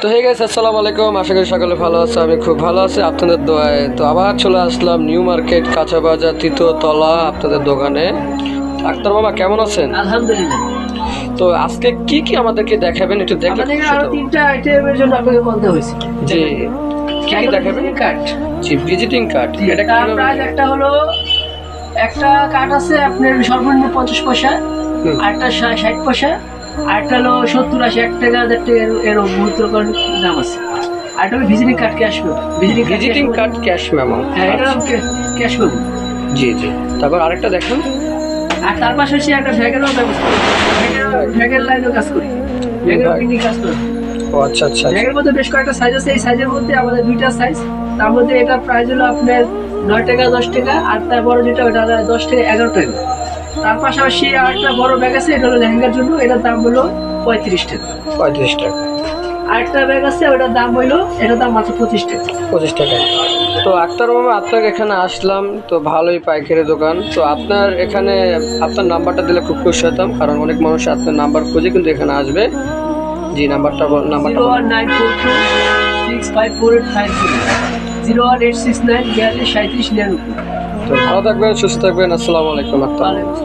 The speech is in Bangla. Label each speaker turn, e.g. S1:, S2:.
S1: তো হে গাইস, আসসালামু আলাইকুম। আশা করি সকলে ভালো আছে, আমি খুব ভালো আছি আপনাদের দোয়ায়। তো আবার চলে আসলাম নিউ মার্কেট কাঁচা বাজার তৃতীয় তলা আপনাদের দোকানে। আক্তার বাবা কেমন আছেন?
S2: আলহামদুলিল্লাহ।
S1: তো আজকে কি কি আমাদেরকে দেখাবেন একটু দেখলে?
S2: আমাদের আরো 3টা আইটেমের জন্য আপনাকে বলতে হয়েছে।
S1: জি, কি কি দেখাবেন?
S2: কার্ড,
S1: জি, ভিজিটিং কার্ড। এটা কি
S2: প্রাইস একটা হলো, একটা কার্ড আছে আপনার সর্বনিম্ন 50 পয়সা, আরেকটা 60 পয়সা, আরেকটা হলো 70-80 1 টাকা 1.5 টাকা এর মুহূর্ত দাম আছে। আরেকটা হলো visiting card cash memo.
S1: Visiting card cash memo.
S2: হ্যাঁ, এটা ক্যাশ মেমো।
S1: জি জি, তারপর আরেকটা দেখুন।
S2: আর তার পাশে হচ্ছে একটা ভ্যাগেরও ব্যবস্থা, ভ্যাগের লাইনও কাজ করি, ভ্যাগেরও কিনি কাজ করি।
S1: ও আচ্ছা আচ্ছা।
S2: ব্যাগের মধ্যে বেশ কয়েকটা সাইজ আছে। এই সাইজের মধ্যে আমাদের 2টা সাইজ। তার মধ্যে এটা প্রাইস হলো আপনার 9 টাকা 10 টাকা, আর তার বড় যেটা ওটা 10 টাকা 11 টাকা। তার পাশাপাশি আরেকটা বড় ব্যাগ আছে, এটা হলো লেহেঙ্গার জন্য, এটার দাম হলো 35 টাকা।
S1: 35 টাকা।
S2: আরেকটা ব্যাগ আছে, ওটার দাম হলো, এটার দাম মাত্র 25 টাকা।
S1: 25 টাকা। তো আক্তার মামা, আপনার এখানে আসলাম তো ভালোই পাইকারি দোকান। তো আপনার এখানে আপনার নাম্বারটা দিলে খুব খুশি হতাম, কারণ অনেক মানুষ আপনার নাম্বার খুঁজে কিন্তু এখানে আসবে। জি, নাম্বারটা
S2: 01942654850, 01869 42 37 99।
S1: তো ভালো থাকবেন, সুস্থ থাকবেন। আসসালামু আলাইকুম আক্তার।